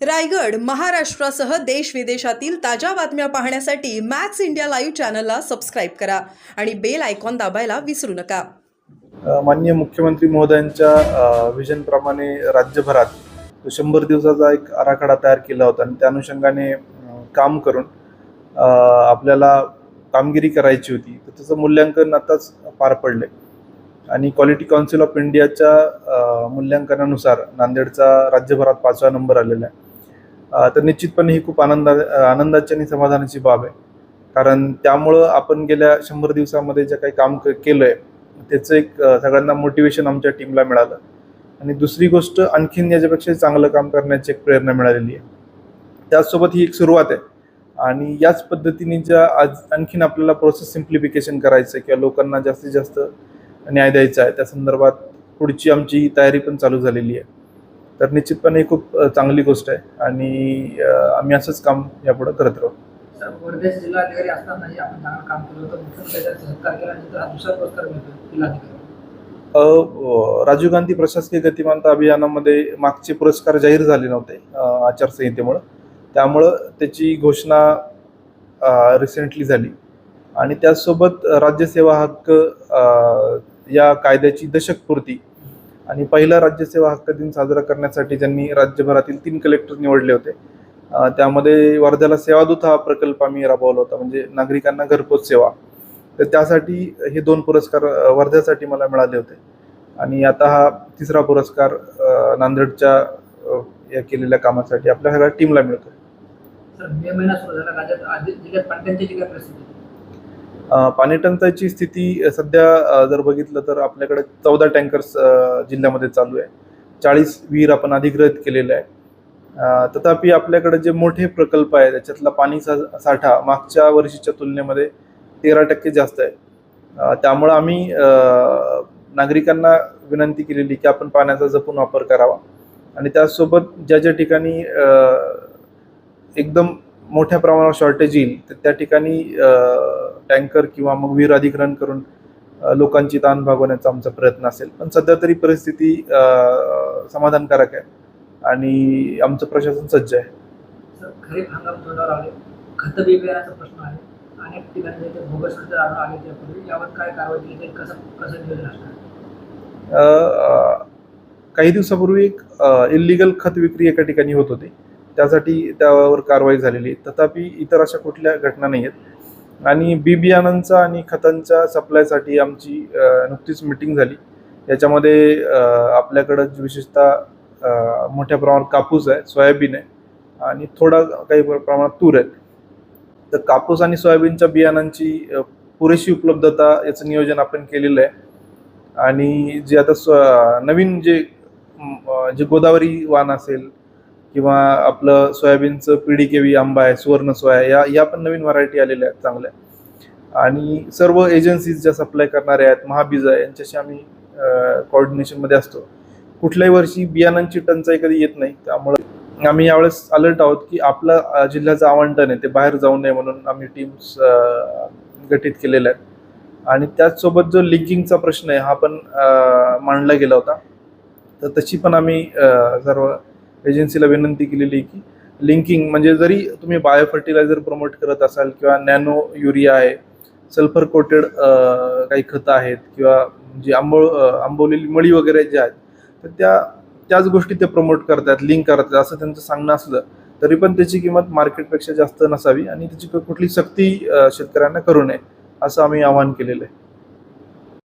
रायगड, महाराष्ट्रासह देश विदेशातील ताज्या बातम्या पाहण्यासाठी मॅक्स इंडिया लाईव्ह चॅनलला सबस्क्राईब करा आणि बेल आयकॉन दाबायला विसरू नका. माननीय मुख्यमंत्री महोदयांच्या विजनप्रमाणे राज्यभरात 100 दिवसाचा एक आराखडा तयार केला होता आणि त्या अनुषंगाने काम करून आपल्याला कामगिरी करायची होती. तर त्याचं मूल्यांकन आताच पार पडले आणि क्वालिटी काउन्सिल ऑफ इंडियाच्या मूल्यांकनानुसार नांदेडचा राज्यभरात 5वा नंबर आलेला आहे. तर निश्चितपणे ही खूप आनंदाची आणि समाधानाची बाब आहे, कारण त्यामुळं आपण गेल्या 100 दिवसामध्ये जे काही काम केलं आहे त्याचं एक सगळ्यांना मोटिवेशन आमच्या टीमला मिळालं आणि दुसरी गोष्ट आणखीन याच्यापेक्षा चांगलं काम करण्याची एक प्रेरणा मिळालेली आहे. त्याचसोबत ही एक सुरुवात आहे आणि याच पद्धतीने ज्या आज आणखीन आपल्याला प्रोसेस सिम्प्लिफिकेशन करायचं आहे किंवा लोकांना जास्तीत जास्त न्याय द्यायचा आहे, त्या संदर्भात पुढची आमची तयारी पण चालू झालेली आहे. तर निश्चितपणे खूप चांगली गोष्ट आहे आणि आम्ही असंच काम यापुढे करत राहू. वर्धेचे जिल्हाधिकारी असतानाही आपण चांगलं काम केलं होतं. मुख्यमंत्र्यांचा सत्कार केल्यानंतर हा दुसरा पुरस्कार मिळतो जिल्हाधिकारी. राजीव गांधी प्रशासकीय गतिमानता अभियानामध्ये मागचे पुरस्कार जाहीर झाले नव्हते आचारसंहितेमुळं, त्यामुळं त्याची घोषणा रिसेंटली झाली आणि त्याचसोबत राज्यसेवा हक्क या कायद्याची दशकपूर्ती आणि पहिला राज्यसेवा हक्क दिन साजरा करण्यासाठी ज्यांनी राज्यभरातील 3 कलेक्टर निवडले होते. त्यामध्ये वर्ध्याला सेवादूत हा प्रकल्प आम्ही राबवला होता, म्हणजे नागरिकांना घरपोच सेवा. तर त्यासाठी हे 2 पुरस्कार वर्ध्यासाठी मला मिळाले होते आणि आता हा 3रा पुरस्कार नांदेडच्या या केलेल्या कामासाठी आपल्या सगळ्या टीमला मिळतो. मे महिना सुरू झाला, राज्यात जिल्ह्यात पाण्याची जी काय परिस्थिती? पाणी टंचाईची स्थिती सध्या जर बघितलं तर आपल्याकडे 14 टँकर्स जिल्ह्यामध्ये चालू आहे. 40 विहीर आपण अधिग्रहित केलेले आहे. तथापि आपल्याकडे जे मोठे प्रकल्प आहे त्याच्यातला पाणी साठा मागच्या वर्षीच्या तुलनेमध्ये 13% जास्त आहे. त्यामुळं आम्ही नागरिकांना विनंती केलेली की आपण पाण्याचा जपून वापर करावा आणि त्याचसोबत ज्या ज्या ठिकाणी एकदम मोठ्या प्रमाणावर शॉर्टेज येईल तर त्या ठिकाणी टँकर किंवा मग विहीर अधिग्रहण करून लोकांची ताण भागवण्याचा आमचा प्रयत्न असेल. पण सध्या तरी परिस्थिती समाधानकारक आहे आणि आमचं प्रशासन सज्ज आहे. खरीप हंगाम तोंडावर आले, खत बियाण्याचा प्रश्न आहे, अनेक ठिकाणी बोगस खत आले त्यापूर्वी, यावर काय कारवाई केली, कसं नियोजन असणार? काही दिवसापूर्वी एक इल्लीगल खत विक्री एका ठिकाणी होत होती, त्यासाठी त्यावर कारवाई झालेली. तथापि इतर अशा कुठल्या घटना नाही आहेत आणि बियाणांचा आणि खतांच्या सप्लायसाठी आमची नुकतीच मीटिंग झाली. याच्यामध्ये आपल्याकडं विशेषतः मोठ्या प्रमाणात कापूस आहे, सोयाबीन आहे आणि थोडा काही प्रमाणात तूर आहे. तर कापूस आणि सोयाबीनच्या बियाणांची पुरेशी उपलब्धता याचं नियोजन आपण केलेलं आहे आणि जे आता नवीन जे गोदावरी वाण असेल किंवा आपलं सोयाबीनचं PDKV आंबा आहे, सुवर्ण सोया, या पण नवीन व्हरायटी आलेल्या आहेत चांगल्या आणि सर्व एजन्सीज ज्या सप्लाय करणाऱ्या आहेत, महाबीज आहे, यांच्याशी आम्ही कोऑर्डिनेशनमध्ये असतो. कुठल्याही वर्षी बियाणांची टंचाई कधी येत नाही, त्यामुळे आम्ही यावेळेस अलर्ट आहोत की आपलं जिल्ह्याचं आवंटन आहे ते बाहेर जाऊ नये म्हणून आम्ही टीम्स गठीत केलेल्या आहेत आणि त्याचसोबत जो लिंकिंगचा प्रश्न आहे हा पण मांडला गेला होता. तर तशी पण आम्ही सर्व एजन्सीला विनंती केलेली की लिंकिंग म्हणजे जरी तुम्ही बायो फर्टिलायझर प्रमोट करत असाल किंवा नॅनो युरिया आहे, सल्फर कोटेड काही खतं आहेत किंवा जी आंबवलेली मळी वगैरे जे आहेत, तर त्याच गोष्टी ते प्रमोट करतात, लिंक करतात असं त्यांचं सांगणं असलं तरी पण त्याची किंमत मार्केटपेक्षा जास्त नसावी आणि त्याची कुठली सक्ती शेतकऱ्यांना करू नये असं आम्ही आवाहन केलेलं आहे.